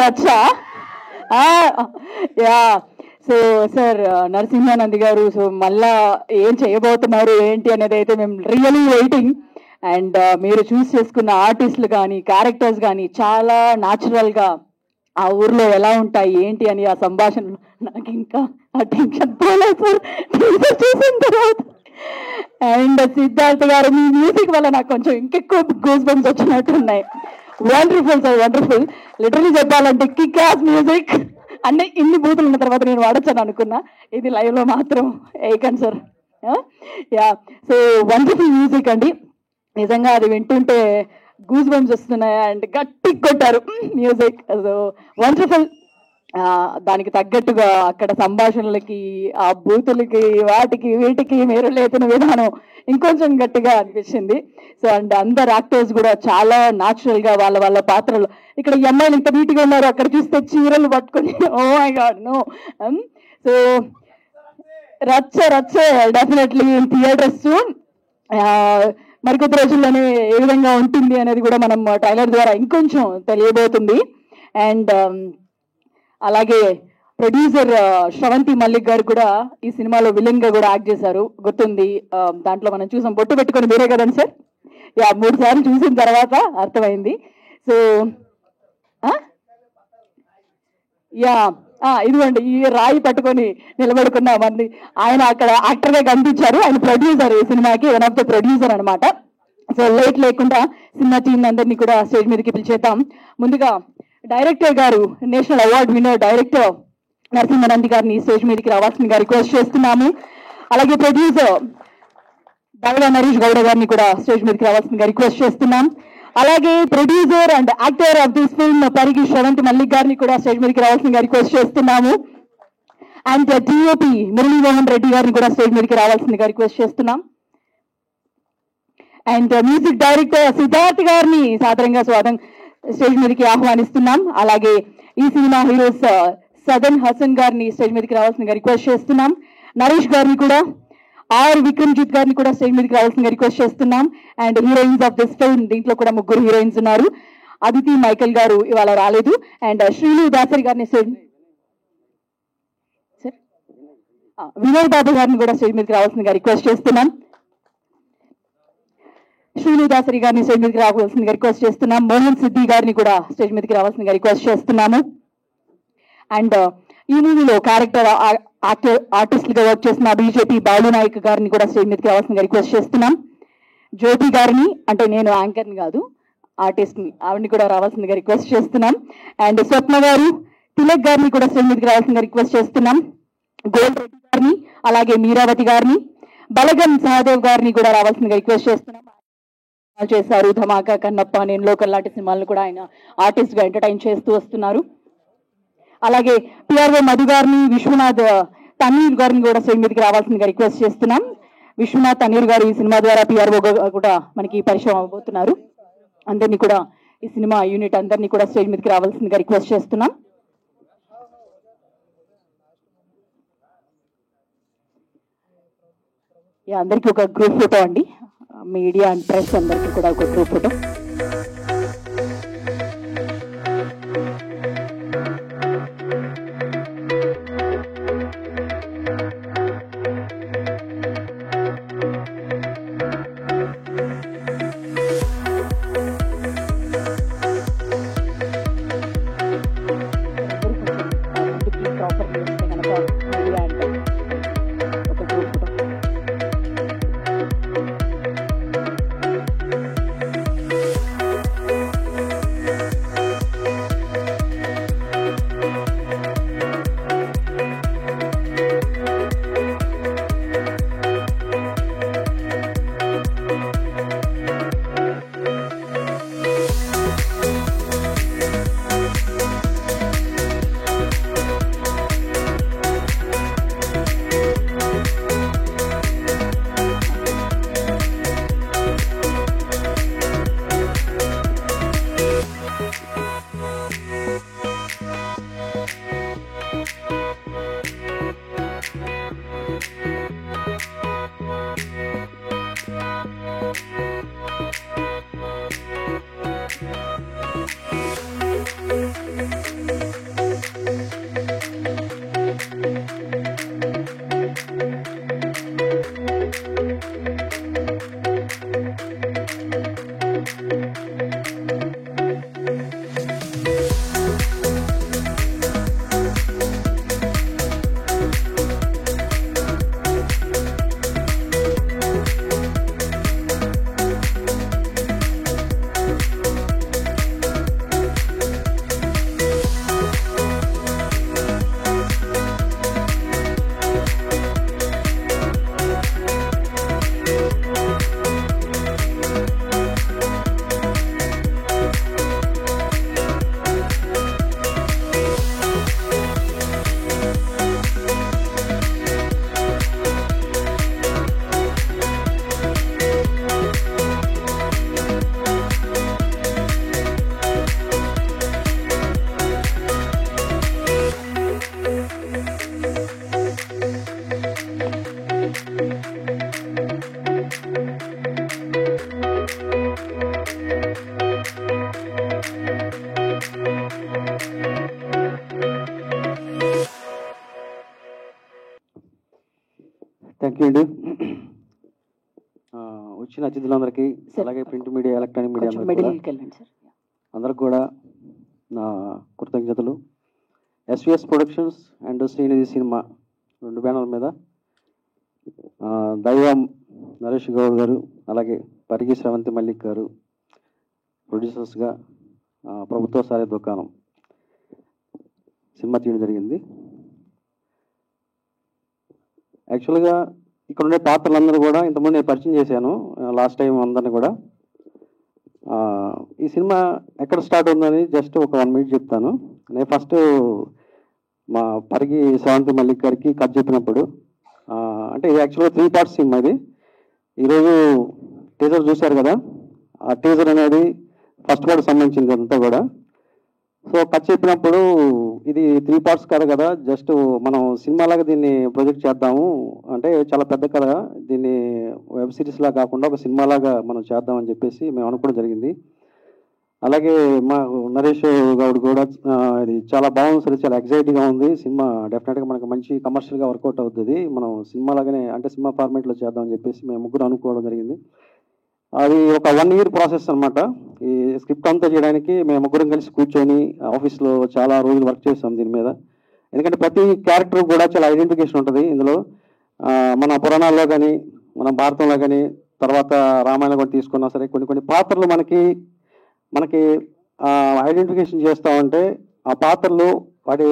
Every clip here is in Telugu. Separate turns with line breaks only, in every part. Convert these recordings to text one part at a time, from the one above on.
రచ్చా. యా, సో సార్ నరసింహానంది గారు, సో మళ్ళా ఏం చేయబోతున్నారు ఏంటి అనేది అయితే మేము రియలీ వెయిటింగ్. అండ్ మీరు చూస్ చేసుకున్న ఆర్టిస్టులు కానీ క్యారెక్టర్స్ కానీ చాలా న్యాచురల్గా ఆ ఊర్లో ఎలా ఉంటాయి ఏంటి అని ఆ సంభాషణలు నాకు ఇంకా ఆ టెన్షన్ పోలేదు సార్ చూసిన తర్వాత. అండ్ సిద్ధార్థ్ గారు మీ మ్యూజిక్ వల్ల నాకు కొంచెం ఇంకెక్కువ గూస్ బంప్స్ వచ్చినట్టున్నాయి. Wonderful sir, wonderful. లిటరలీ చెప్పాలంటే కిక్ యాస్ మ్యూజిక్. అంటే ఇన్ని బూతులు ఉన్న తర్వాత నేను వాడచ్చాను అనుకున్నా, ఇది లైవ్లో మాత్రం వేయకండి sir. Yeah, so wonderful music అండి. నిజంగా అది వింటుంటే గూస్ బంప్స్ వస్తున్నాయి అండ్ గట్టి కొట్టారు మ్యూజిక్. So wonderful. దానికి తగ్గట్టుగా అక్కడ సంభాషణలకి ఆ బూతులకి వాటికి వీటికి మీరు లేచిన విధానం ఇంకొంచెం గట్టిగా అనిపించింది. సో అండ్ అందరు యాక్టర్స్ కూడా చాలా న్యాచురల్ గా వాళ్ళ వాళ్ళ పాత్రలు. ఇక్కడ ఈ అమ్మాయిలు ఇంత నీట్గా ఉన్నారు, అక్కడ చూస్తే చీరలు పట్టుకొని oh my God no. So రచ్చ రచ్చ డెఫినెట్లీ థియేటర్స్ మరికొద్ది రోజుల్లోనే ఏ విధంగా ఉంటుంది అనేది కూడా మనం ట్రైలర్ ద్వారా ఇంకొంచెం తెలియబోతుంది. అండ్ అలాగే ప్రొడ్యూసర్ శ్రవంతి మల్లిక్ గారు కూడా ఈ సినిమాలో విలన్ గా కూడా యాక్ట్ చేశారు, గుర్తుంది. దాంట్లో మనం చూసాం, బొట్టు పెట్టుకొని మీరే కదండి సార్. యా, 3 సార్లు చూసిన తర్వాత అర్థమైంది. సో యా, ఇదిగోండి ఈ రాయి పట్టుకొని నిలబడుకున్న మంది ఆయన అక్కడ యాక్టర్ గా కనిపించారు. ఆయన ప్రొడ్యూసర్ ఈ సినిమాకి, వన్ ఆఫ్ ద ప్రొడ్యూసర్ అనమాట. సో లేట్ లేకుండా సినిమా టీం అందరినీ కూడా స్టేజ్ మీదకి పిలిచేద్దాం. ముందుగా డైరెక్టర్ గారు, national award winner director Narasimha Nandi గారిని స్టేజ్ మీదకి రావాల్సిందిగా రిక్వెస్ట్ చేస్తున్నాము. అలాగే ప్రొడ్యూసర్ బాగా నరేష్ గౌడ గారిని కూడా స్టేజ్ మీదకి రావాల్సిందిగా రిక్వెస్ట్ చేస్తున్నాం. అలాగే producer and actor of this film Parigi Sravanthi Mallik గారిని కూడా స్టేజ్ మీదకి రావాల్సిందిగా రిక్వెస్ట్ చేస్తున్నాము. అండ్ టీఓపి మురళీమోహన్ రెడ్డి గారిని కూడా స్టేజ్ మీదకి రావాల్సిందిగా రిక్వెస్ట్ చేస్తున్నాం. అండ్ మ్యూజిక్ డైరెక్టర్ సిద్ధార్థ్ గారిని సాదరంగా స్వాగతం స్టేజ్ మీదకి ఆహ్వానిస్తున్నాం. అలాగే ఈ సినిమా హీరోస్ సదన్ హసన్ గారిని స్టేజ్ మీదకి రావాల్సిందిగా రిక్వెస్ట్ చేస్తున్నాం. నరేష్ గారిని కూడా, ఆర్ విక్రమ్జిత్ గారిని కూడా స్టేజ్ మీదకి రావాల్సిందిగా రిక్వెస్ట్ చేస్తున్నాం. And heroines of this film, దీంట్లో కూడా 3 హీరోయిన్స్ ఉన్నారు. అదితి మైకల్ గారు ఇవాళ రాలేదు. అండ్ శ్రీను దాసరి గారిని వినయ్ బాబు గారిని కూడా స్టేజ్ మీదకి రావాల్సిందిగా రిక్వెస్ట్ చేస్తున్నాం. శ్రీను దాసరి గారిని స్టేజ్ మీదకి రావాల్సిందిగా రిక్వెస్ట్ చేస్తున్నాం. మోహన్ సిద్ధి గారిని కూడా స్టేజ్ మీదకి రావాల్సిందిగా రిక్వెస్ట్ చేస్తున్నాము. అండ్ ఈ మూవీలో క్యారెక్టర్ ఆర్టిస్ట్లుగా వర్క్ చేసిన బీజేపీ బాలు నాయక్ గారిని కూడా స్టేజ్ మీదకి రావాల్సిందిగా రిక్వెస్ట్ చేస్తున్నాం. జ్యోతి గారిని, అంటే నేను యాంకర్ని కాదు ఆర్టిస్ట్ని, ఆవిడని కూడా రావాల్సిందిగా రిక్వెస్ట్ చేస్తున్నాం. అండ్ స్వప్న గారు, తిలక్ గారిని కూడా స్టేజ్ మీదకి రావాల్సిందిగా రిక్వెస్ట్ చేస్తున్నాం. గోల్డ్ రెడ్డి గారిని, అలాగే మీరావతి గారిని, బలగం సహదేవ్ గారిని కూడా రావాల్సిందిగా రిక్వెస్ట్ చేస్తున్నాం. చేశారు ధమాకా, కన్నప్ప, నేను లోకల్ లాంటి సినిమాలను కూడా ఆయన ఆర్టిస్ట్ గా ఎంటర్టైన్ చేస్తూ వస్తున్నారు. అలాగే పిఆర్ఓ మధు గారిని, విశ్వనాథ్ తన్నీర్ గారిని కూడా స్టేజ్ మీదకి రావాల్సిందిగా రిక్వెస్ట్ చేస్తున్నాం. విశ్వనాథ్ తన్నీర్ గారు ఈ సినిమా ద్వారా పిఆర్ఓ కూడా మనకి పరిచయం అవబోతున్నారు. అందరినీ కూడా, ఈ సినిమా యూనిట్ అందరినీ కూడా స్టేజ్ మీదకి రావాల్సిందిగా రిక్వెస్ట్ చేస్తున్నాం. అందరికీ ఒక గ్రూప్ ఫోటో అండి, మీడియా అండ్ ప్రెస్ అందరికీ కూడా ఒక గ్రూప్ ఫోటో.
థ్యాంక్ యూ అండి. వచ్చిన అతిథులందరికీ, అలాగే ప్రింట్ మీడియా, ఎలక్ట్రానిక్ మీడియా అందరికి కూడా నా కృతజ్ఞతలు. SVS productions and Srinidhi cinema 2 బ్యానర్ల మీద దైవం నరేష్ గౌడ్ గారు, అలాగే పరిగి శ్రవంతి మల్లిక్ గారు ప్రొడ్యూసర్స్గా ప్రభుత్వ సారీ దుకాణం సినిమా తీయడం జరిగింది. యాక్చువల్గా ఇక్కడ ఉండే పాత్రలందరూ కూడా ఇంతకుముందు నేను పరిచయం చేశాను లాస్ట్ టైం అందరిని కూడా. ఈ సినిమా ఎక్కడ స్టార్ట్ ఉందని జస్ట్ ఒక 1 minute చెప్తాను. నేను ఫస్ట్ మా పరిగి శ్రవంతి మల్లిక్ గారికి కథ చెప్పినప్పుడు, అంటే ఇది యాక్చువల్గా 3 parts సినిమా. ఇది ఈరోజు టీజర్ చూశారు కదా, ఆ టీజర్ అనేది ఫస్ట్ పార్ట్ సంబంధించింది అంతా కూడా. సో కథ చెప్పినప్పుడు ఇది 3 parts కథ కదా, జస్ట్ మనం సినిమాలాగా దీన్ని ప్రొజెక్ట్ చేద్దాము, అంటే చాలా పెద్ద కథ, దీన్ని వెబ్ సిరీస్లా కాకుండా ఒక సినిమాలాగా మనం చేద్దామని చెప్పేసి మేము అనుకోవడం జరిగింది. అలాగే మా నరేష్ గౌడ్ కూడా ఇది చాలా బాగుంది సార్, చాలా ఎగ్జైటింగ్గా ఉంది సినిమా. డెఫినెట్గా మనకు మంచి కమర్షియల్గా వర్కౌట్ అవుతుంది, మనం సినిమాలాగానే అంటే సినిమా ఫార్మేట్లో చేద్దామని చెప్పేసి మేము ముగ్గురు అనుకోవడం జరిగింది. అది ఒక 1 year ప్రాసెస్ అనమాట. ఈ స్క్రిప్ట్ అంతా చేయడానికి మేము ముగ్గురం కలిసి కూర్చొని ఆఫీస్లో చాలా రోజులు వర్క్ చేస్తాం దీని మీద. ఎందుకంటే ప్రతి క్యారెక్టర్ కూడా చాలా ఐడెంటిఫికేషన్ ఉంటుంది ఇందులో. మన పురాణాల్లో కానీ, మన భారతంలో కానీ, తర్వాత రామాయణం కూడా తీసుకున్నా సరే కొన్ని పాత్రలు మనకి ఐడెంటిఫికేషన్ చేస్తూ ఉంటే ఆ పాత్రలు వాటి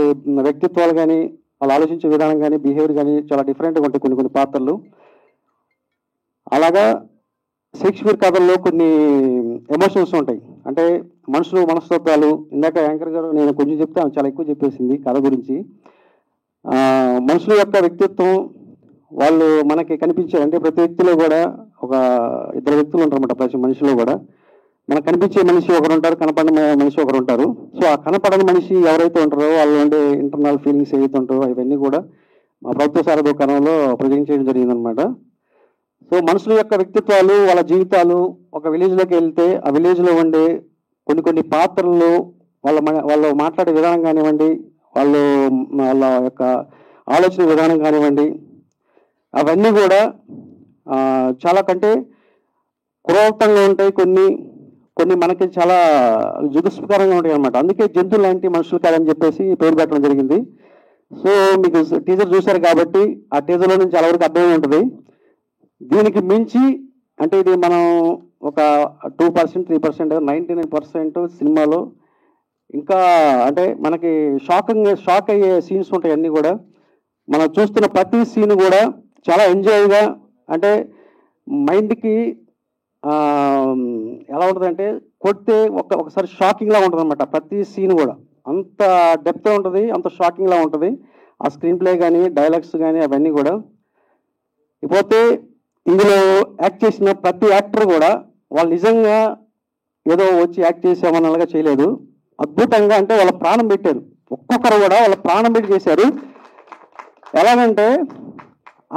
వ్యక్తిత్వాలు కానీ, వాళ్ళు ఆలోచించే విధానం కానీ, బిహేవియర్ కానీ చాలా డిఫరెంట్గా ఉంటాయి కొన్ని పాత్రలు. అలాగా షేక్స్పియర్ కథల్లో కొన్ని ఎమోషన్స్ ఉంటాయి, అంటే మనుషులు మనస్తత్వాలు. ఇందాక యాంకర్ గారు నేను కొంచెం చెప్తే ఆమె చాలా ఎక్కువ చెప్పేసింది కథ గురించి. మనుషుల యొక్క వ్యక్తిత్వం వాళ్ళు మనకి కనిపించారు, అంటే ప్రతి వ్యక్తిలో కూడా ఒక 2 వ్యక్తులు ఉంటారన్నమాట. ప్రతి మనిషిలో కూడా మనకు కనిపించే మనిషి ఒకరు ఉంటారు, కనపడని మనిషి ఒకరు ఉంటారు. సో ఆ కనపడని మనిషి ఎవరైతే ఉంటారో వాళ్ళు ఉండే ఇంటర్నల్ ఫీలింగ్స్ ఏవైతే ఉంటారో అవన్నీ కూడా మా ప్రభుత్వ సార దుకాణంలో ప్రజెంట్ చేయడం జరిగిందనమాట. సో మనుషుల యొక్క వ్యక్తిత్వాలు, వాళ్ళ జీవితాలు, ఒక విలేజ్లోకి వెళ్తే ఆ విలేజ్లో ఉండే కొన్ని పాత్రలు, వాళ్ళు మాట్లాడే విధానం కానివ్వండి, వాళ్ళ యొక్క ఆలోచన విధానం కానివ్వండి, అవన్నీ కూడా చాలా కంటే క్రూరంగా ఉంటాయి. కొన్ని మనకి చాలా జుగుస్కరంగా ఉంటాయి అనమాట. అందుకే జంతువులు లాంటి మనుషులు కాదని చెప్పేసి పేరు పెట్టడం జరిగింది. సో మీకు టీజర్ చూశారు కాబట్టి ఆ టీజర్లో నుంచి చాలా వరకు అర్థమై ఉంటుంది. దీనికి మించి అంటే ఇది మనం ఒక 2%, 3%, 99% సినిమాలో ఇంకా అంటే మనకి షాక్ అయ్యే సీన్స్ ఉంటాయి. అన్నీ కూడా మనం చూస్తున్న ప్రతి సీన్ కూడా చాలా ఎంజాయ్గా, అంటే మైండ్కి ఎలా ఉంటుందంటే కొడితే ఒకసారి షాకింగ్లా ఉంటుంది అనమాట. ప్రతి సీన్ కూడా అంత డెప్త్ ఉంటుంది, అంత షాకింగ్లా ఉంటుంది. ఆ స్క్రీన్ ప్లే కానీ, డైలాగ్స్ కానీ అవన్నీ కూడా. ఇకపోతే ఇందులో యాక్ట్ చేసిన ప్రతి యాక్టర్ కూడా వాళ్ళు నిజంగా ఏదో వచ్చి యాక్ట్ చేసామన్నలాగా చేయలేదు, అద్భుతంగా అంటే వాళ్ళ ప్రాణం పెట్టారు. ఒక్కొక్కరు కూడా వాళ్ళ ప్రాణం పెట్టి చేశారు. ఎలాగంటే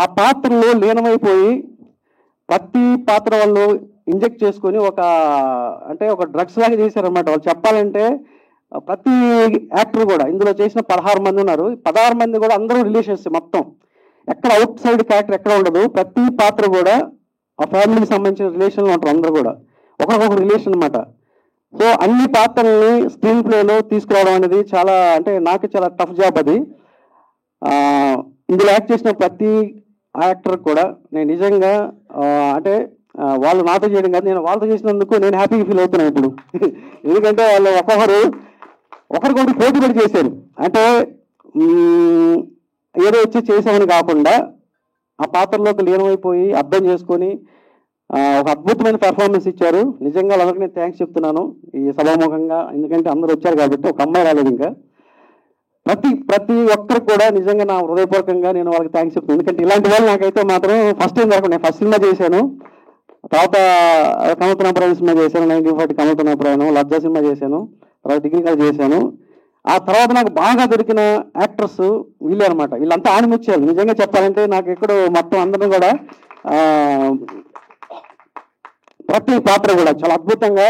ఆ పాత్రలో లీనమైపోయి ప్రతి పాత్ర వాళ్ళు ఇంజెక్ట్ చేసుకొని ఒక డ్రగ్స్ లాగా చేశారనమాట. వాళ్ళు చెప్పాలంటే ప్రతి యాక్టర్ కూడా ఇందులో చేసిన 16 మంది ఉన్నారు. 16 మంది కూడా అందరూ రిలేషన్స్, మొత్తం ఎక్కడ అవుట్ సైడ్ క్యారెక్టర్ ఎక్కడ ఉండదు. ప్రతి పాత్ర కూడా ఆ ఫ్యామిలీకి సంబంధించిన రిలేషన్లో ఉంటారు, అందరూ కూడా ఒకరికొక రిలేషన్ అనమాట. సో అన్ని పాత్రల్ని స్క్రీన్ ప్లేలో తీసుకురావడం అనేది చాలా అంటే నాకు చాలా టఫ్ జాబ్ అది. ఇందులో యాక్ట్ చేసిన ప్రతి యాక్టర్ కూడా నేను నిజంగా అంటే వాళ్ళు నాతో చేయడం కాదు, నేను వాళ్ళతో చేసినందుకు నేను హ్యాపీగా ఫీల్ అవుతున్నాను ఇప్పుడు. ఎందుకంటే వాళ్ళు ఒకరికొకరు పోటీ పడి చేశారు. అంటే ఏదో వచ్చి చేసామని కాకుండా ఆ పాత్రలోకి లీనమైపోయి అర్థం చేసుకొని ఒక అద్భుతమైన పెర్ఫార్మెన్స్ ఇచ్చారు. నిజంగా వాళ్ళకి నేను థ్యాంక్స్ చెప్తున్నాను ఈ సభాముఖంగా. ఎందుకంటే అందరూ వచ్చారు కాబట్టి, ఒక అమ్మాయి రాలేదు ఇంకా. ప్రతి ఒక్కరికి కూడా నిజంగా నా హృదయపూర్వకంగా నేను వాళ్ళకి థ్యాంక్స్ చెప్తున్నాను. ఎందుకంటే ఇలాంటి వాళ్ళు నాకైతే మాత్రం ఫస్ట్ టైం కాకుండా, నేను ఫస్ట్ సినిమా చేశాను, తర్వాత కమలతనాపురాయణ సినిమా చేశాను, 1940 కమలతనాపురాయణం, లజ్జా సినిమా చేశాను, తర్వాత డిగ్రీ కాలేజ్ చేశాను. ఆ తర్వాత నాకు బాగా దొరికిన యాక్టర్స్ వీళ్ళే అనమాట. వీళ్ళంతా ఆనిముచ్చారు నిజంగా చెప్పాలంటే. నాకు ఎక్కడో మొత్తం అందరం కూడా ప్రతి పాత్ర కూడా చాలా అద్భుతంగా,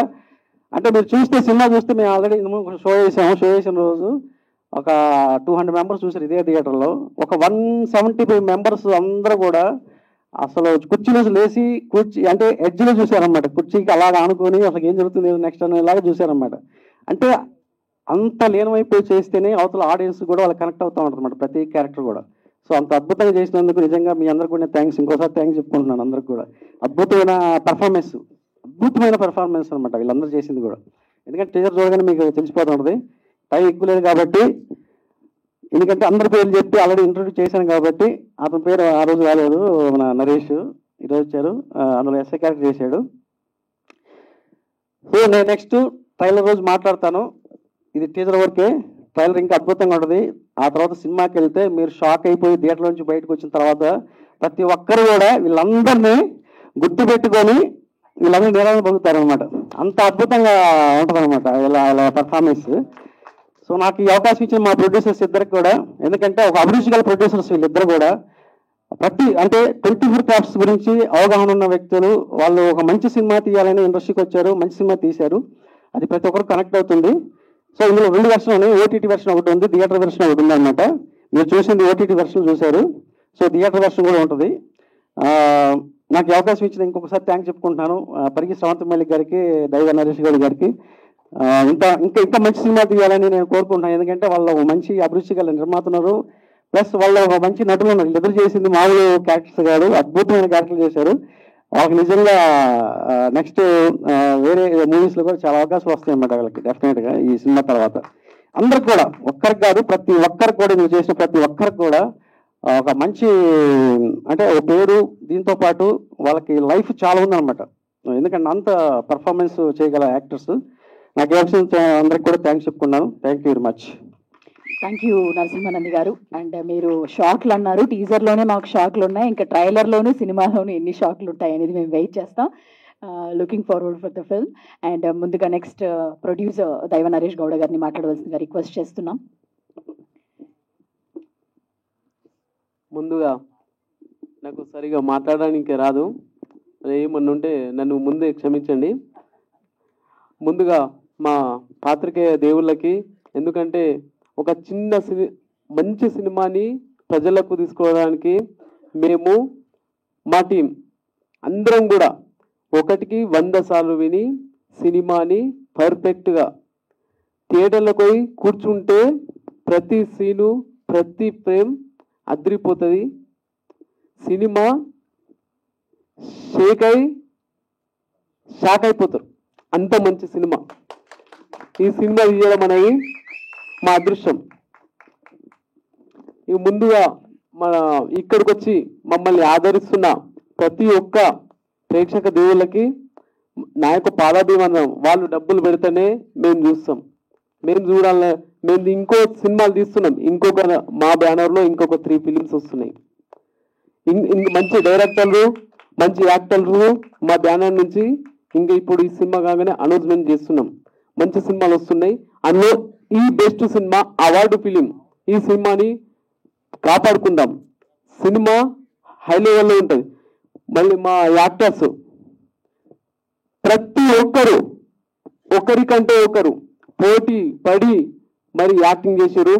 అంటే మీరు చూస్తే సినిమా చూస్తే మేము ఆల్రెడీ షో చేసిన రోజు ఒక 200 మెంబర్స్ చూసారు ఇదే థియేటర్లో. ఒక 175 మెంబర్స్ అందరూ కూడా అసలు కుర్చీలో లేచి కుర్చీ అంటే ఎడ్జ్లో చూశారనమాట, కుర్చీకి అలాగ ఆనుకొని అసలు ఏం జరుగుతుంది నెక్స్ట్ అనేలాగా చూశారనమాట. అంటే అంత లీనమైపోయి చేస్తేనే అవతల ఆడియన్స్ కూడా వాళ్ళకి కనెక్ట్ అవుతూ ఉంటుంది అనమాట ప్రతి క్యారెక్టర్ కూడా. సో అంత అద్భుతంగా చేసినందుకు నిజంగా మీ అందరికీ కూడా థ్యాంక్స్, ఇంకోసారి థ్యాంక్స్ చెప్పుకుంటున్నాను అందరికి కూడా. అద్భుతమైన పెర్ఫార్మెన్స్ అనమాట వీళ్ళందరూ చేసింది కూడా. ఎందుకంటే టీజర్ చూడగానే మీకు తెలిసిపోతుంటుంది, టైం ఎక్కువ లేదు కాబట్టి. ఎందుకంటే అందరి పేర్లు చెప్పి ఆల్రెడీ ఇంట్రొడ్యూస్ చేశాను కాబట్టి అతని పేరు ఆ రోజు రాలేదు, మన నరేష్ ఈరోజు వచ్చారు, అందులో ఎస్ఐ క్యారెక్టర్ చేశాడు. సో నేను నెక్స్ట్ ట్రైలర్ రోజు మాట్లాడతాను. ఇది టీజర్ వరకే, ట్రైలర్ ఇంకా అద్భుతంగా ఉంటుంది. ఆ తర్వాత సినిమాకి వెళ్తే మీరు షాక్ అయిపోయి థియేటర్ నుంచి బయటకు వచ్చిన తర్వాత ప్రతి ఒక్కరు కూడా వీళ్ళందరినీ గుర్తుపెట్టుకొని వీళ్ళందరూ నిరాశ పొందుతారనమాట. అంత అద్భుతంగా ఉంటుంది అనమాట ఇలా పర్ఫార్మెన్స్. సో నాకు ఈ అవకాశం ఇచ్చిన మా ప్రొడ్యూసర్స్ ఇద్దరికి కూడా, ఎందుకంటే ఒక అభిరుచి గల ప్రొడ్యూసర్స్ వీళ్ళిద్దరు కూడా అంటే 24 క్రాఫ్ట్స్ గురించి అవగాహన ఉన్న వ్యక్తులు. వాళ్ళు ఒక మంచి సినిమా తీయాలని ఇండస్ట్రీకి వచ్చారు, మంచి సినిమా తీశారు, అది ప్రతి ఒక్కరు కనెక్ట్ అవుతుంది. సో ఇందులో 2 వెర్షన్ ఉన్నాయి, ఓటీటీ వెర్షన్ ఒకటి ఉంది, థియేటర్ వెర్షన్ ఒకటి ఉంది అనమాట. మీరు చూసింది ఓటీటీ వెర్షన్ చూశారు, సో థియేటర్ వెర్షన్ కూడా ఉంటుంది. నాకు ఈ అవకాశం ఇచ్చిన ఇంకొకసారి థ్యాంక్స్ చెప్పుకుంటున్నాను పరిగి శ్రవంత్ మల్లిక్ గారికి, దైవ నరేష్ గౌడ్ గారికి. ఇంకా మంచి సినిమా తీయాలని నేను కోరుకుంటున్నాను. ఎందుకంటే వాళ్ళు మంచి అభిరుచి గల నిర్మాత ఉన్నారు, ప్లస్ వాళ్ళు ఒక మంచి నటులు ఉన్నారు. ఎదురు చేసింది మామూలు క్యారెక్టర్స్ కాదు, అద్భుతమైన క్యారెక్టర్లు చేశారు. వాళ్ళకి నిజంగా నెక్స్ట్ వేరే మూవీస్లో కూడా చాలా అవకాశాలు వస్తాయి అన్నమాట వాళ్ళకి డెఫినెట్గా ఈ సినిమా తర్వాత. అందరికి కూడా, ఒక్కరికి కాదు ప్రతి ఒక్కరికి కూడా, మీరు చేసిన ప్రతి ఒక్కరికి కూడా ఒక మంచి అంటే ఒక పేరు, దీంతో పాటు వాళ్ళకి లైఫ్ చాలా ఉందన్నమాట. ఎందుకంటే అంత పర్ఫార్మెన్స్ చేయగల యాక్టర్స్. నాకు ఇవ్వాల్సిన అందరికి కూడా థ్యాంక్స్ చెప్పుకున్నాను. Thank you very much.
Thank you Narasimhanandi గారు. అండ్ మీరు షాక్లు అన్నారు, టీజర్లోనే మాకు షాక్లు ఉన్నాయి, ఇంకా ట్రైలర్లోను సినిమాలోను ఎన్ని షాక్లు ఉంటాయి అనేది మేము వెయిట్ చేస్తాం. Looking forward for the film. And ముందుగా నెక్స్ట్ ప్రొడ్యూసర్ దైవ నరేష్ గౌడ గారిని మాట్లాడవలసిందిగా రిక్వెస్ట్ చేస్తున్నాం.
ముందుగా నాకు సరిగా మాట్లాడడానికి రాదు, ఏమన్నా ఉంటే నన్ను ముందే క్షమించండి. ముందుగా మా పాత్రికేయ దేవుళ్ళకి, ఎందుకంటే ఒక చిన్న మంచి సినిమాని ప్రజలకు తీసుకోవడానికి మేము మా టీం అందరం కూడా 1కి 100 సార్లు విని సినిమాని పర్ఫెక్ట్గా థియేటర్లకు పోయి కూర్చుంటే ప్రతి సీను ప్రతి ఫ్రేమ్ అదిరిపోతుంది. సినిమా షాక్ అయిపోతారు, అంత మంచి సినిమా. ఈ సినిమా తీయడం అనేది మా అదృష్టం. ఇక ముందుగా మన ఇక్కడికి వచ్చి మమ్మల్ని ఆదరిస్తున్న ప్రతి ఒక్క ప్రేక్షక దేవుళ్ళకి నా యొక్క పాదాభివందనం. వాళ్ళు డబ్బులు పెడితేనే మేము చూస్తాం, మేము చూడాలి. మేము ఇంకో సినిమాలు తీస్తున్నాం, ఇంకొక మా బ్యానర్లో ఇంకొక 3 ఫిలిమ్స్ వస్తున్నాయి. మంచి డైరెక్టర్లు, మంచి యాక్టర్లు మా బ్యానర్ నుంచి ఇంకా ఇప్పుడు ఈ సినిమా కాగానే అనౌన్స్మెంట్ చేస్తున్నాం. మంచి సినిమాలు వస్తున్నాయి. అందులో ఈ బెస్ట్ సినిమా అవార్డు ఫిలిం, ఈ సినిమాని కాపాడుకుందాం. సినిమా హై లెవెల్లో ఉంటుంది. మళ్ళీ మా యాక్టర్స్ ప్రతి ఒక్కరు ఒకరికంటే ఒకరు పోటీ పడి మరి యాక్టింగ్ చేశారు.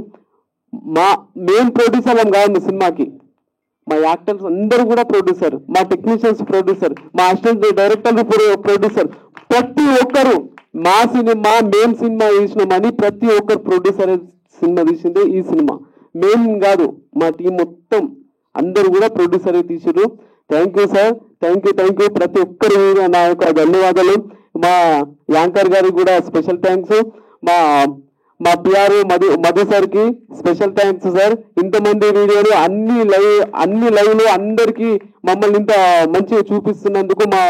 మేము ప్రొడ్యూసర్లం కాదు సినిమాకి, మా యాక్టర్స్ అందరూ కూడా ప్రొడ్యూసర్, మా టెక్నీషియన్స్ ప్రొడ్యూసర్, మా అసిస్టెంట్ డైరెక్టర్లు ప్రొడ్యూసర్. ప్రతి ఒక్కరు మా సినిమా మేము సినిమా తీసినామని ప్రతి ఒక్కరు ప్రొడ్యూసర్ సినిమా తీసిందే ఈ సినిమా. మేము కాదు, మా టీం మొత్తం అందరూ కూడా ప్రొడ్యూసరే తీసారు. Thank you sir, thank you ప్రతి ఒక్కరు నా యొక్క ధన్యవాదాలు. మా యాంకర్ గారికి కూడా స్పెషల్ థ్యాంక్స్. మా పిఆర్ మధు సార్కి స్పెషల్ థ్యాంక్స్ సార్. ఇంతమంది వీడియోలు అన్ని లైవ్లు అందరికీ మమ్మల్ని ఇంత మంచిగా చూపిస్తున్నందుకు మా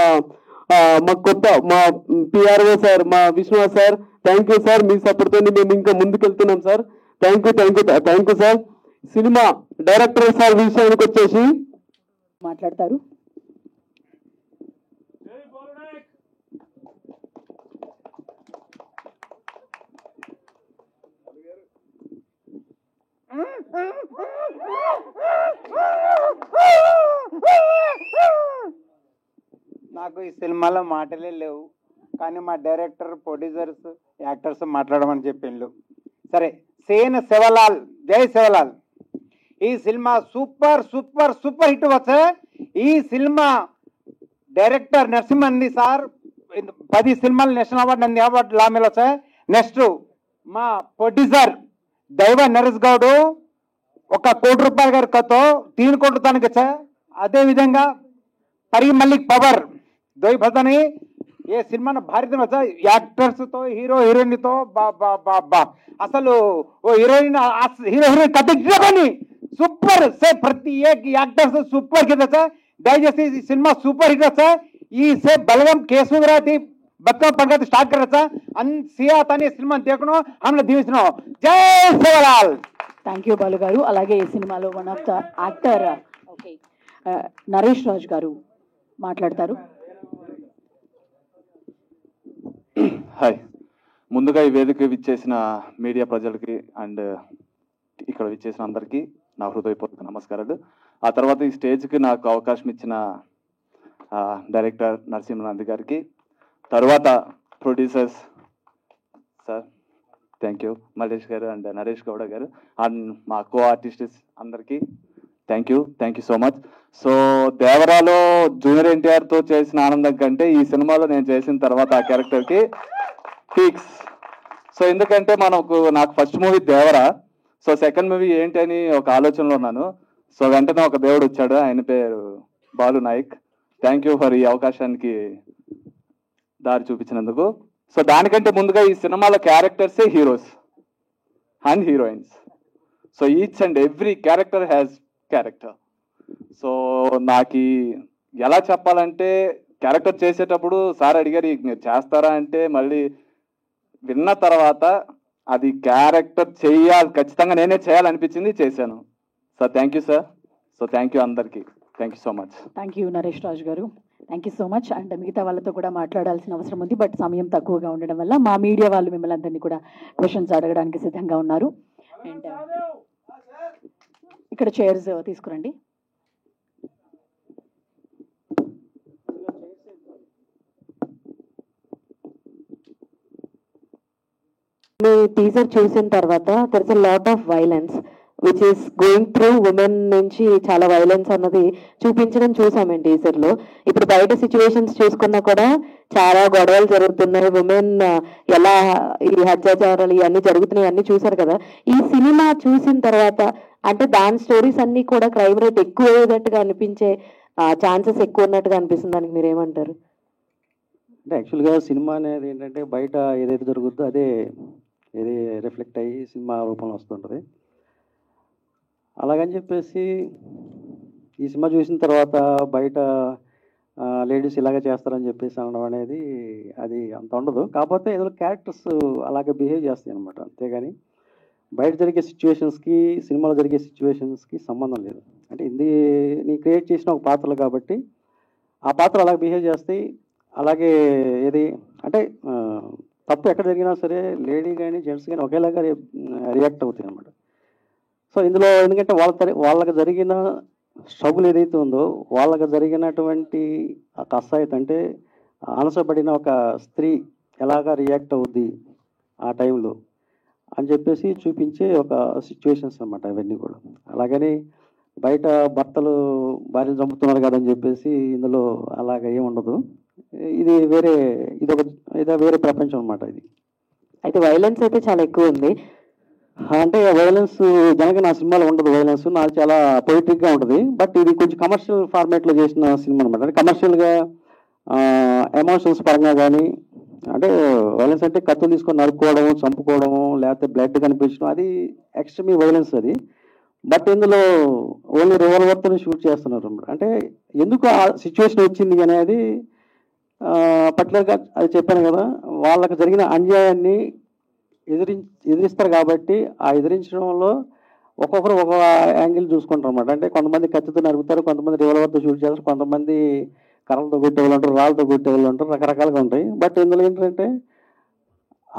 పిఆర్ఓ సార్, మా Vishwanath sir, thank you sir. మీ సపోర్ట్తో మేము ఇంకా ముందుకెళ్తున్నాం sir. Thank you sir. Cinema director sir విషయానికి వచ్చేసి
మాట్లాడతారు.
నాకు ఈ సినిమాలో మాటలే లేవు, కానీ మా డైరెక్టర్, ప్రొడ్యూసర్స్, యాక్టర్స్ మాట్లాడమని చెప్పిండ్రు. సరే, సేన్ శివలాల్, జై శివలాల్. ఈ cinema super super super hit వచ్చే. ఈ సినిమా డైరెక్టర్ నరసింహన్ది సార్ 10 సినిమాలు నేషనల్ అవార్డు నంది అవార్డు లామేలో వచ్చాయి. నెక్స్ట్ మా ప్రొడ్యూసర్ దైవ నరేష్ గౌడ్ 1 కోటి రూపాయల గారితో 3 కోట్లు తనకి వచ్చాయి. అదేవిధంగా పరి మల్లిక్ పవర్ దోయి భతని ఏ సినిమా భారత వచ్చా యాక్టర్స్తో హీరో హీరోయిన్తో బా బా బా బా అసలు ఓ హీరోయిన్ హీరో హీరోయిన్ కథ సూపర్ సే ప్రతి యాక్టర్స్ సూపర్ హిట్ వచ్చా. దయచేసి ఈ సినిమా సూపర్ హిట్ వచ్చా. ఈ से बलगम केशवराती बच्चों पंगत स्टार्ट कर रहा अन सिया तने सिनेमा देखनो हम దీవిస్తున్నాం. జై సేవలాల్.
థ్యాంక్ యూ బాలు గారు. అలాగే ఈ సినిమాలో one of the actor okay Naresh Raj గారు మాట్లాడతారు.
హాయ్, ముందుగా ఈ వేదిక విచ్చేసిన మీడియా ప్రజలకి అండ్ ఇక్కడ విచ్చేసిన అందరికీ నా హృదయపూర్వక నమస్కారాలు. ఆ తర్వాత ఈ స్టేజ్కి నాకు అవకాశం ఇచ్చిన డైరెక్టర్ నరసింహనంది గారికి, తర్వాత producers sir thank you, Mallesh గారు అండ్ నరేష్ గౌడ గారు అండ్ మా కో ఆర్టిస్ట్స్ అందరికీ thank you so much. So దేవరాలో జూనియర్ ఎన్టీఆర్తో చేసిన ఆనందం కంటే ఈ సినిమాలో నేను చేసిన తర్వాత ఆ క్యారెక్టర్కి పీక్స్. సో ఎందుకంటే నాకు first movie Devara, so second movie ఏంటి అని ఒక ఆలోచనలో ఉన్నాను. సో వెంటనే ఒక దేవుడు వచ్చాడు, ఆయన పేరు Balu Nayak. Thank you for ఈ అవకాశానికి దారి చూపించినందుకు. సో దానికంటే ముందుగా ఈ సినిమాలో క్యారెక్టర్సే heroes and heroines. So each and every character has character. So నాకు ఎలా చెప్పాలంటే క్యారెక్టర్ చేసేటప్పుడు సార్ అడిగారు మీరు చేస్తారా అంటే మళ్ళీ విన్న తర్వాత అది క్యారెక్టర్ చేయాలి, ఖచ్చితంగా నేనే చేయాలనిపించింది, చేశాను. So thank you sir. So thank you అందరికీ. Thank you so much.
Thank you Naresh Raj గారు. Thank you so much. And మిగతా వాళ్ళతో కూడా మాట్లాడాల్సిన అవసరం ఉంది, బట్ సమయం తక్కువగా ఉండడం వల్ల మా మీడియా వాళ్ళు మిమ్మల్ని అందరినీ కూడా క్వశ్చన్స్ అడగడానికి సిద్ధంగా ఉన్నారు. అండ్ ఇక్కడ చైర్స్ తీసుకురండి.
మీ టీజర్ చూసిన తర్వాత there is a lot of violence which is going through women నుంచి చాలా వైలెన్స్ అన్నది చూపించడం చూసామండి టీజర్ లో. ఇప్పుడు బయట సిచ్యువేషన్స్ చూసుకున్నా కూడా చాలా గొడవలు జరుగుతున్నాయి, ఉమెన్ ఎలా ఈ అత్యాచారాలు ఇవన్నీ జరుగుతున్నాయి అన్ని చూసారు కదా. ఈ సినిమా చూసిన తర్వాత అంటే దాని స్టోరీస్ అన్ని కూడా క్రైమ్ రేట్ ఎక్కువ అయ్యేటట్టుగా అనిపించే ఛాన్సెస్ ఎక్కువ ఉన్నట్టుగా అనిపిస్తుంది. దానికి మీరు ఏమంటారు?
అంటే యాక్చువల్గా సినిమా అనేది ఏంటంటే బయట ఏదైతే జరుగుతుందో అదే ఏది రిఫ్లెక్ట్ అయ్యి సినిమా రూపంలో వస్తుంటుంది. అలాగని చెప్పేసి ఈ సినిమా చూసిన తర్వాత బయట లేడీస్ ఇలాగే చేస్తారని చెప్పేసి అనడం అనేది అది అంత ఉండదు. కాకపోతే ఏదో క్యారెక్టర్స్ అలాగే బిహేవ్ చేస్తాయి అనమాట, అంతేగాని బయట జరిగే సిచ్యువేషన్స్కి సినిమాలో జరిగే సిచ్యువేషన్స్కి సంబంధం లేదు. అంటే నీ క్రియేట్ చేసిన ఒక పాత్రలు కాబట్టి ఆ పాత్ర అలాగే బిహేవ్ చేస్తాయి. అలాగే ఏది అంటే తప్పు ఎక్కడ జరిగినా సరే లేడీ కానీ జెంట్స్ కానీ ఒకేలాగా రియాక్ట్ అవుతాయి అనమాట. సో ఇందులో ఎందుకంటే వాళ్ళకి జరిగిన స్ట్రగుల్ ఏదైతే ఉందో, వాళ్ళకి జరిగినటువంటి కష్టాయిత అంటే అనసబడిన ఒక స్త్రీ ఎలాగా రియాక్ట్ అవుద్ది ఆ టైంలో అని చెప్పేసి చూపించే ఒక సిచ్యువేషన్స్ అనమాట ఇవన్నీ కూడా. అలాగని బయట భర్తలు భార్యలు చంపుతున్నారు కదని చెప్పేసి ఇందులో అలాగ ఏముండదు. ఇది వేరే ప్రపంచం అనమాట ఇది.
అయితే వైలెన్స్ అయితే చాలా ఎక్కువ ఉంది.
అంటే వైలెన్స్ జనక నా సినిమాలో ఉండదు. వైలెన్స్ నాకు చాలా పొయిటిక్గా ఉంటుంది. బట్ ఇది కొంచెం కమర్షియల్ ఫార్మేట్లో చేసిన సినిమా అనమాట. అంటే కమర్షియల్గా ఎమోషన్స్ పరంగా కానీ అంటే వైలెన్స్ అంటే కత్తులు తీసుకొని నరుక్కోవడము, చంపుకోవడము, లేకపోతే బ్లడ్ కనిపించడం, అది ఎక్స్ట్రీమ్ వైలెన్స్ అది. బట్ ఇందులో ఓన్లీ రివాల్వర్తో షూట్ చేస్తున్నారు అనమాట. అంటే ఎందుకు ఆ సిచ్యువేషన్ వచ్చింది అనేది పర్టికులర్గా అది చెప్పాను కదా. వాళ్ళకి జరిగిన అన్యాయాన్ని ఎదిరిస్తారు కాబట్టి ఆ ఎదిరించడంలో ఒక్కొక్కరు ఒక్కొక్క యాంగిల్ చూసుకుంటారు అనమాట. అంటే కొంతమంది కత్తితో నరుకుతారు, కొంతమంది రివాల్వర్తో షూట్ చేస్తారు, కొంతమంది కర్రలతో కొట్టేవాళ్ళు ఉంటారు, రాళ్ళతో కొట్టేవాళ్ళు ఉంటారు, రకరకాలుగా ఉంటాయి. బట్ ఇందులో ఏంటంటే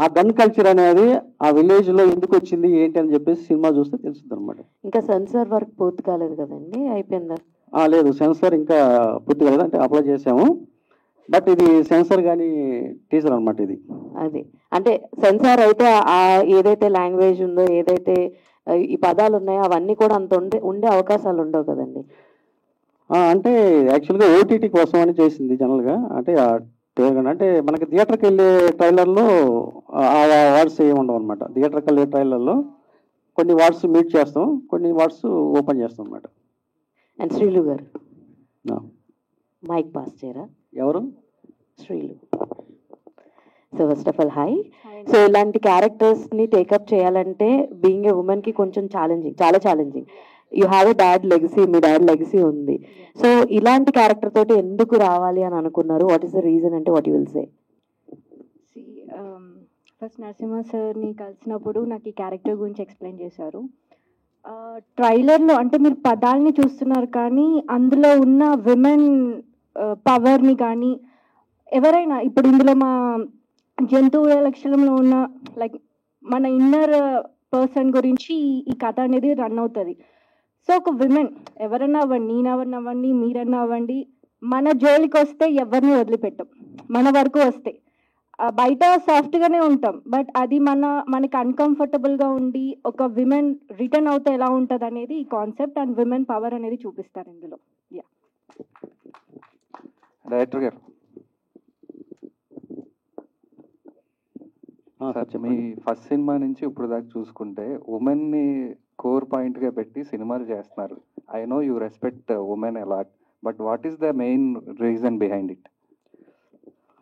ఆ గన్ కల్చర్ అనేది ఆ విలేజ్లో ఎందుకు వచ్చింది ఏంటి అని చెప్పేసి సినిమా చూస్తే తెలుస్తుంది అనమాట.
ఇంకా సెన్సార్ వర్క్ పూర్తి కాలేదు కదండి, అయిపోయిందా?
లేదు, సెన్సార్ ఇంకా పూర్తి కాలేదు. అంటే అప్లై చేసాము, బట్ ఇది సెన్సార్ కానీ టీజర్ అనమాట ఇది.
అది అంటే సెన్సార్ అయితే ఏదైతే లాంగ్వేజ్ ఉందో, ఏదైతే ఈ పదాలు ఉన్నాయో అవన్నీ కూడా అంత ఉండే అవకాశాలు ఉండవు కదండి.
అంటే యాక్చువల్గా ఓటీటీ కోసం అని చేసింది జనరల్గా. అంటే అంటే మనకి థియేటర్కి వెళ్ళే ట్రైలర్లో ఆ వర్డ్స్ ఏమి ఉండవు అనమాట. థియేటర్కి వెళ్ళే ట్రైలర్లో కొన్ని వర్డ్స్ మీట్ చేస్తాం, కొన్ని వర్డ్స్ ఓపెన్ చేస్తాం అనమాట.
అండ్ శ్రీలు గారు మైక్ పాస్ చేయరా?
ఎవరు?
Srilu. So first of all hi. So ఇలాంటి క్యారెక్టర్స్ని టేకప్ చేయాలంటే బీయింగ్ ఏ ఉమెన్కి కొంచెం ఛాలెంజింగ్, చాలా challenging. You have a dad legacy, me dad legacy ఉంది. సో ఇలాంటి క్యారెక్టర్ తోటి ఎందుకు రావాలి అని అనుకున్నారు? వాట్ ఈస్ ద రీజన్ అంటే what you will say?
First Narasimha సార్ని కలిసినప్పుడు నాకు ఈ క్యారెక్టర్ గురించి ఎక్స్ప్లెయిన్ చేశారు. ట్రైలర్లో అంటే మీరు పదాలని చూస్తున్నారు కానీ అందులో ఉన్న విమెన్ పవర్ని కానీ ఎవరైనా ఇప్పుడు ఇందులో మా జంతువుల లక్షణంలో ఉన్న లైక్ మన ఇన్నర్ పర్సన్ గురించి ఈ కథ అనేది రన్ అవుతుంది. సో ఒక విమెన్ ఎవరన్నా అవ్వండి, నేనెవరన్నా అవ్వండి, మీరన్నా అవ్వండి, మన జోలికి వస్తే ఎవరిని వదిలిపెట్టాం. మన వరకు వస్తే బయట సాఫ్ట్గానే ఉంటాం, బట్ అది మనకి అన్కంఫర్టబుల్గా ఉండి ఒక విమెన్ రిటర్న్ అవుతే ఎలా ఉంటుంది అనేది ఈ కాన్సెప్ట్ అండ్ విమెన్ పవర్ అనేది చూపిస్తారు ఇందులో. యా
డైరెక్టర్ గారు, మీ ఫస్ట్ సినిమా నుంచి ఇప్పుడు దాకా చూసుకుంటే ఉమెన్ని కోర్ పాయింట్గా పెట్టి సినిమాలు చేస్తున్నారు. I know you respect women a lot, but what is the main reason behind it?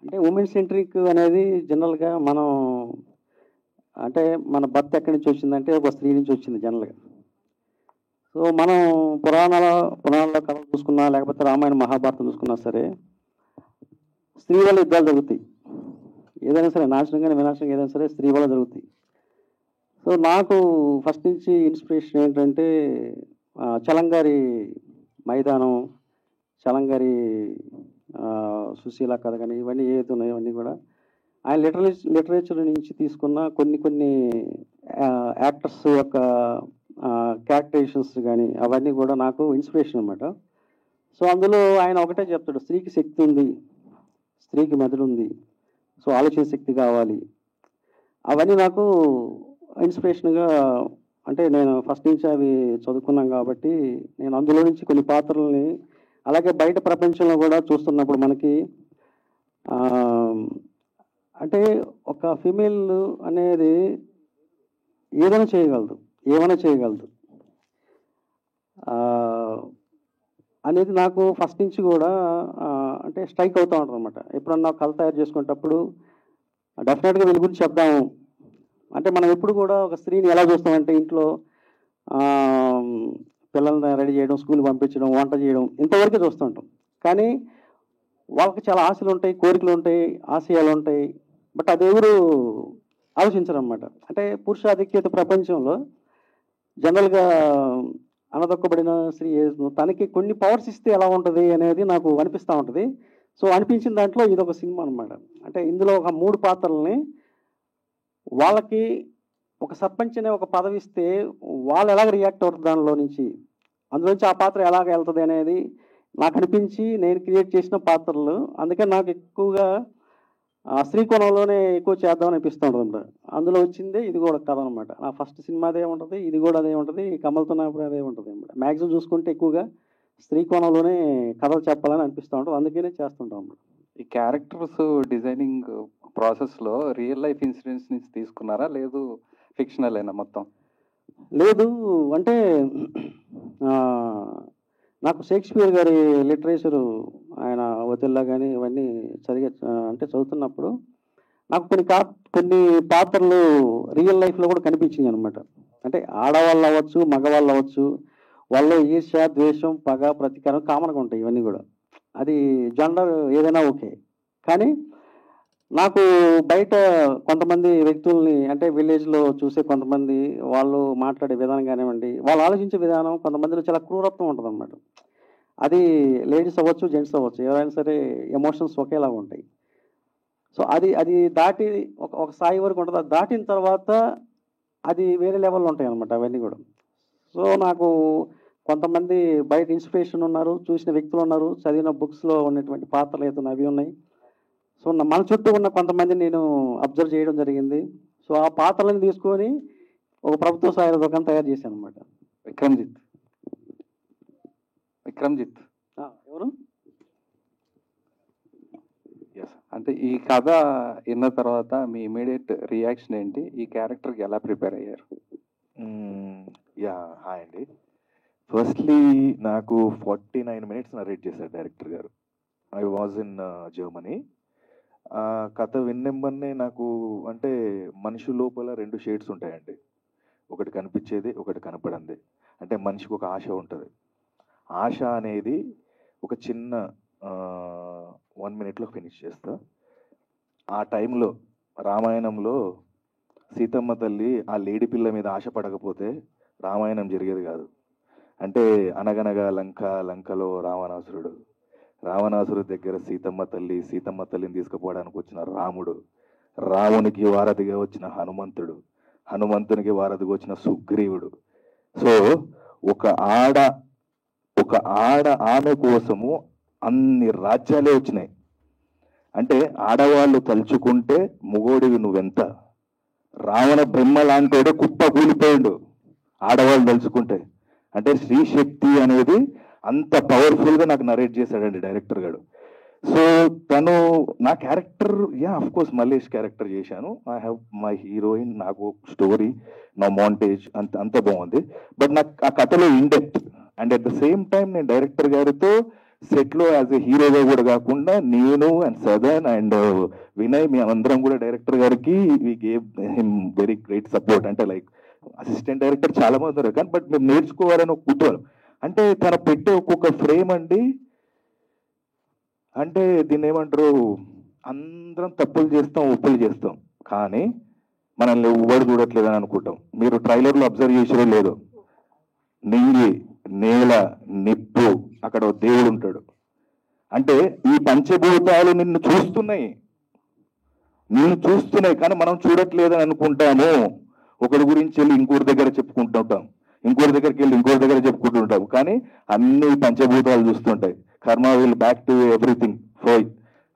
అంటే ఉమెన్ సెంట్రిక్ అనేది జనరల్గా మనం అంటే మన బర్త్ ఎక్కడి నుంచి వచ్చిందంటే ఒక స్త్రీ నుంచి వచ్చింది జనరల్గా. సో మనం పురాణాల కథలు చూసుకున్నా, లేకపోతే రామాయణ మహాభారతం చూసుకున్నా సరే స్త్రీ వల్ల యుద్ధాలు జరుగుతాయి. ఏదైనా సరే నాశనం కానీ వినాశనం ఏదైనా సరే స్త్రీ వల్ల జరుగుతాయి. సో నాకు ఫస్ట్ నుంచి ఇన్స్పిరేషన్ ఏంటంటే చలంగారి మైదానం, చలంగారి సుశీల కథ కానీ ఇవన్నీ ఏదైతే ఉన్నాయో ఇవన్నీ కూడా ఆయన లిటరేచర్ నుంచి తీసుకున్న కొన్ని యాక్టర్స్ యొక్క క్యారెక్టరైజేషన్స్ కానీ అవన్నీ కూడా నాకు ఇన్స్పిరేషన్ అనమాట. సో అందులో ఆయన ఒకటే చెప్తాడు, స్త్రీకి శక్తి ఉంది, స్త్రీకి మెదడు ఉంది, సో ఆలోచన శక్తి కావాలి. అవన్నీ నాకు ఇన్స్పిరేషన్గా అంటే నేను ఫస్ట్ నుంచి అవి చదువుకున్నాం కాబట్టి నేను అందులో నుంచి కొన్ని పాత్రల్ని అలాగే బయట ప్రపంచంలో కూడా చూస్తున్నప్పుడు మనకి అంటే ఒక ఫీమేల్ అనేది ఏమైనా చేయగలదు అనేది నాకు ఫస్ట్ నుంచి కూడా అంటే స్ట్రైక్ అవుతూ ఉంటుంది అనమాట. ఎప్పుడన్నా కళ తయారు చేసుకునేటప్పుడు డెఫినెట్గా వీళ్ళ గురించి చెప్దాము అంటే మనం ఎప్పుడు కూడా ఒక స్త్రీని ఎలా చూస్తామంటే ఇంట్లో పిల్లల్ని రెడీ చేయడం, స్కూల్ పంపించడం, వంట చేయడం ఇంతవరకే చూస్తుంటాం. కానీ వాళ్ళకి చాలా ఆశలు ఉంటాయి, కోరికలు ఉంటాయి, ఆశయాలు ఉంటాయి, బట్ అదెవరు ఆలోచించరు అనమాట. అంటే పురుషాధిక్యత ప్రపంచంలో జనరల్గా అనదొక్కబడిన స్త్రీ తనకి కొన్ని పవర్స్ ఇస్తే ఎలా ఉంటుంది అనేది నాకు అనిపిస్తూ ఉంటుంది. సో అనిపించిన దాంట్లో ఇది ఒక సినిమా అనమాట. అంటే ఇందులో ఒక 3 పాత్రల్ని వాళ్ళకి ఒక సర్పంచ్ అనే ఒక పదవి ఇస్తే వాళ్ళు ఎలాగ రియాక్ట్ అవుతుంది దానిలో నుంచి, అందులోంచి ఆ పాత్ర ఎలాగ వెళ్తుంది అనేది నాకు అనిపించి నేను క్రియేట్ చేసిన పాత్రలు. అందుకే నాకు ఎక్కువగా స్త్రీ కోణంలోనే ఎక్కువ చేద్దామని అనిపిస్తూ ఉంటుంది. అందులో వచ్చిందే ఇది కూడా కథ అనమాట. నా ఫస్ట్ సినిమా అదే ఉంటుంది, ఇది కూడా అదే ఉంటుంది, కమల్తున్నప్పుడు అదే ఉంటుంది అనమాట. మ్యాక్సిమం చూసుకుంటే ఎక్కువగా స్త్రీ కోణంలోనే కథలు చెప్పాలని అనిపిస్తూ ఉంటుంది, అందుకనే చేస్తుంటాం అన్నమాట.
ఈ క్యారెక్టర్స్ డిజైనింగ్ ప్రాసెస్లో రియల్ లైఫ్ ఇన్సిడెంట్స్ నుంచి తీసుకున్నారా, లేదు ఫిక్షనల్ అయినా మొత్తం?
లేదు అంటే నాకు షేక్స్పియర్ గారి లిటరేచరు ఆయన ఒతిల్లా కానీ ఇవన్నీ చదువుతున్నప్పుడు నాకు కొన్ని పాత్రలు రియల్ లైఫ్లో కూడా కనిపించింది అనమాట. అంటే ఆడవాళ్ళు అవ్వచ్చు, మగవాళ్ళు అవ్వచ్చు, వాళ్ళు ఈర్ష్య, ద్వేషం, పగ, ప్రతీకారం కామన్గా ఉంటాయి. ఇవన్నీ కూడా అది జెండర్ ఏదైనా ఓకే. కానీ నాకు బయట కొంతమంది వ్యక్తుల్ని అంటే విలేజ్లో చూసే కొంతమంది వాళ్ళు మాట్లాడే విధానం కానివ్వండి, వాళ్ళు ఆలోచించే విధానం కొంతమందిలో చాలా క్రూరత్వం ఉంటుంది అనమాట. అది లేడీస్ అవ్వచ్చు, జెంట్స్ అవ్వచ్చు, ఎవరైనా సరే ఎమోషన్స్ ఒకేలాగా ఉంటాయి. సో అది దాటి ఒక స్థాయి వరకు ఉంటుంది. అది దాటిన తర్వాత అది వేరే లెవెల్లో ఉంటాయి అనమాట అవన్నీ కూడా. సో నాకు కొంతమంది బయట ఇన్స్పిరేషన్ ఉన్నారు, చూసిన వ్యక్తులు ఉన్నారు, చదివిన బుక్స్లో ఉన్నటువంటి పాత్రలు అయితే అవి ఉన్నాయి. సో మన చుట్టూ ఉన్న కొంతమంది నేను అబ్జర్వ్ చేయడం జరిగింది. సో ఆ పాత్రలను తీసుకొని ఒక ప్రభుత్వ స్థాయి దుకాణం తయారు చేశాను అనమాట.
విక్రమ్జిత్ అంటే ఈ కథ విన్న తర్వాత మీ ఇమీడియట్ రియాక్షన్ ఏంటి? ఈ క్యారెక్టర్కి ఎలా ప్రిపేర్ అయ్యారు?
యా హాయ్ అండి. ఫస్ట్లీ నాకు 49 మినిట్స్ నరేట్ చేశారు డైరెక్టర్ గారు. I was in Germany. కథ విన్నెంబన్నే నాకు అంటే మనిషి లోపల 2 షేడ్స్ ఉంటాయండి. ఒకటి కనిపించేది, ఒకటి కనపడంది. అంటే మనిషికి ఒక ఆశ ఉంటుంది. ఆశ అనేది ఒక చిన్న 1 మినిట్లో ఫినిష్ చేస్తా. ఆ టైంలో రామాయణంలో సీతమ్మ తల్లి ఆ లేడి పిల్ల మీద ఆశ పడకపోతే రామాయణం జరిగేది కాదు. అంటే అనగనగా లంకలో రావణాసురుడు దగ్గర సీతమ్మ తల్లిని తీసుకుపోవడానికి వచ్చిన రామునికి వారధిగా వచ్చిన హనుమంతునికి వారధిగా వచ్చిన సుగ్రీవుడు. సో ఒక ఆడ ఆమె కోసము అన్ని రాజ్యాలే వచ్చినాయి. అంటే ఆడవాళ్ళు తలుచుకుంటే మొగోడివి నువ్వెంత, రావణ బ్రహ్మ లాంటోడే కుప్ప కూలిపోయిండు ఆడవాళ్ళు తలుచుకుంటే. అంటే స్త్రీ శక్తి అనేది అంత పవర్ఫుల్గా నాకు నరేట్ చేశాడండి డైరెక్టర్ గారు. సో తను నా character of course Mallesh character చేశాను. ఐ హ్యావ్ మై హీరోయిన్, నాకు స్టోరీ, నా మాంటేజ్ అంత బాగుంది. బట్ నాకు ఆ కథలో in-depth and at the same time నేను డైరెక్టర్ గారితో సెట్లో యాజ్ ఎ హీరోగా కూడా కాకుండా నేను అండ్ సదన్ అండ్ వినయ్ మేమందరం కూడా డైరెక్టర్ గారికి we gave him very great support. అంటే లైక్ అసిస్టెంట్ డైరెక్టర్ చాలా మంది ఉన్నారు కానీ బట్ మేము నేర్చుకోవాలని ఒక కుతూహలం. అంటే తన పెట్టే ఒక్కొక్క ఫ్రేమ్ అండి, అంటే దీన్ని ఏమంటారు, అందరం తప్పులు చేస్తాం, ఒప్పులు చేస్తాం, కానీ మనల్ని ఎవ్వడు చూడట్లేదని అనుకుంటాం. మీరు ట్రైలర్లో అబ్జర్వ్ చేసారో లేదో, నింగి, నేల, నిప్పు, అక్కడ దేవుడు ఉంటాడు. అంటే ఈ పంచభూతాలు నిన్ను చూస్తున్నాయి కానీ మనం చూడట్లేదని అనుకుంటాము. ఒకరి గురించి వెళ్ళి ఇంకోరి దగ్గర చెప్పుకుంటుంటాం, ఇంకోరి దగ్గరికి వెళ్ళి ఇంకోరి దగ్గర చెప్పుకుంటుంటాం, కానీ అన్ని పంచభూతాలు చూస్తుంటాయి. కర్మ will back to everything Foy.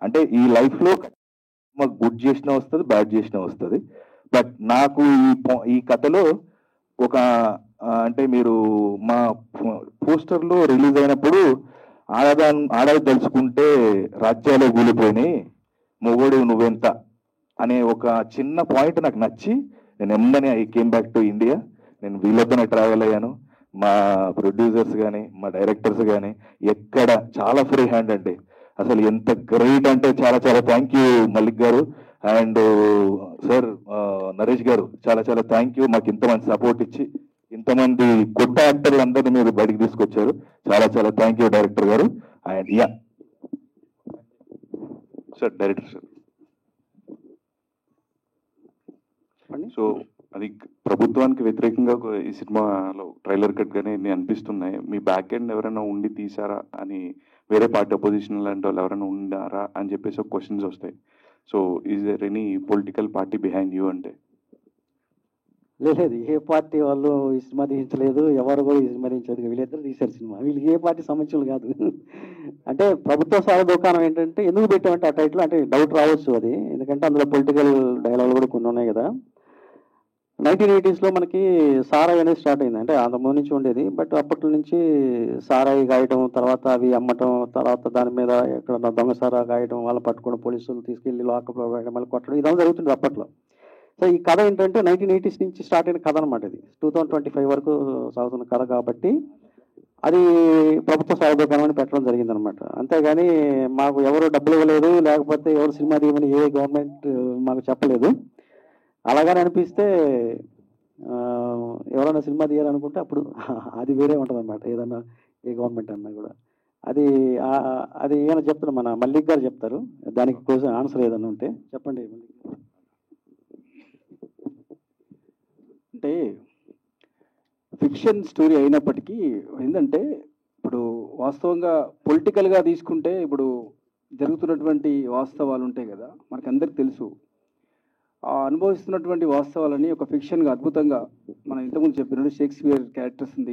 అంటే ఈ లైఫ్లో గుడ్ చేసినా వస్తుంది, బ్యాడ్ చేసినా వస్తుంది. బట్ నాకు ఈ కథలో ఒక అంటే మీరు మా పోస్టర్లో రిలీజ్ అయినప్పుడు ఆడది తలుచుకుంటే రాజ్యాలే కూలిపోయినాయి, మొగోడు నువ్వెంత అనే ఒక చిన్న పాయింట్ నాకు నచ్చి నేను ఎమ్మని I came back to India. నేను వీళ్ళతోనే ట్రావెల్ అయ్యాను. మా ప్రొడ్యూసర్స్ కానీ మా డైరెక్టర్స్ కానీ ఎక్కడ చాలా ఫ్రీ హ్యాండ్ అండి. అసలు ఎంత గ్రేట్ అంటే చాలా చాలా థ్యాంక్ యూ మల్లిక్ గారు అండ్ సార్ నరేష్ గారు, చాలా చాలా థ్యాంక్ యూ. మాకు ఇంతమంది సపోర్ట్ ఇచ్చి ఇంతమంది కొత్త యాక్టర్లు అందరినీ మీరు బయటికి తీసుకొచ్చారు. చాలా చాలా థ్యాంక్ యూ డైరెక్టర్ గారు. And sir director sir. So అది ప్రభుత్వానికి వ్యతిరేకంగా ఈ సినిమాలో ట్రైలర్ కట్ గానే అనిపిస్తున్నాయి. మీ బ్యాక్ ఎండ్ ఎవరైనా ఉండి తీసారా అని, వేరే పార్టీ అపోజిషన్ లాంటి వాళ్ళు ఎవరైనా ఉండారా అని చెప్పేసి ఒక క్వశ్చన్స్ వస్తాయి. So is there any political party behind you? అంటే
లేదు, ఏ పార్టీ వాళ్ళు ఈ సినిమా తీయించలేదు, ఎవరు కూడా ఈ సినిమా తీయించలేదు. వీళ్ళిద్దరు తీశారు సినిమా. వీళ్ళకి ఏ పార్టీ సమస్యలు కాదు. అంటే ప్రభుత్వ సార దుకాణం ఏంటంటే ఎందుకు పెట్టామంటే ఆ టైటిల్ అంటే డౌట్ రావచ్చు అది, ఎందుకంటే అందులో పొలిటికల్ డైలాగులు కూడా కొన్ని ఉన్నాయి కదా. 1980s మనకి సారాయి అనేది స్టార్ట్ అయింది. అంటే అంతకుముందు నుంచి ఉండేది, బట్ అప్పటి నుంచి సారాయి గాయడం, తర్వాత అవి అమ్మటం, తర్వాత దాని మీద ఎక్కడ దొంగ సారా గాయడం, వాళ్ళని పట్టుకోవడం, పోలీసులు తీసుకెళ్లి లాకప్లో వేయడం, మళ్ళీ కొట్టడం, ఇదంతా జరుగుతుంది అప్పట్లో. సో ఈ కథ ఏంటంటే 1980s నుంచి స్టార్ట్ అయిన కథ అనమాట. ఇది 2025 వరకు సాగుతున్న కథ కాబట్టి అది ప్రభుత్వ సాగుదోకానం అని పెట్టడం జరిగిందనమాట. అంతేగాని మాకు ఎవరు డబ్బులు ఇవ్వలేదు, లేకపోతే ఎవరు సినిమా తీయమని ఏ గవర్నమెంట్ మాకు చెప్పలేదు. అలాగని అనిపిస్తే ఎవరైనా సినిమా తీయాలనుకుంటే అప్పుడు అది వేరే ఉంటుంది అనమాట. ఏదన్నా ఏ గవర్నమెంట్ అన్నా కూడా అది ఏమైనా చెప్తారు, మన మల్లిక్ గారు చెప్తారు. దానికి కోసం ఆన్సర్ ఏదన్నా ఉంటే చెప్పండి మల్లిక్.
అంటే ఫిక్షన్ స్టోరీ అయినప్పటికీ ఏంటంటే ఇప్పుడు వాస్తవంగా పొలిటికల్గా తీసుకుంటే ఇప్పుడు జరుగుతున్నటువంటి వాస్తవాలు ఉంటాయి కదా, మనకందరికి తెలుసు. ఆ అనుభవిస్తున్నటువంటి వాస్తవాలని ఒక ఫిక్షన్గా అద్భుతంగా మనం ఇంతకుముందు చెప్పినట్టు షేక్స్పియర్ క్యారెక్టర్స్ని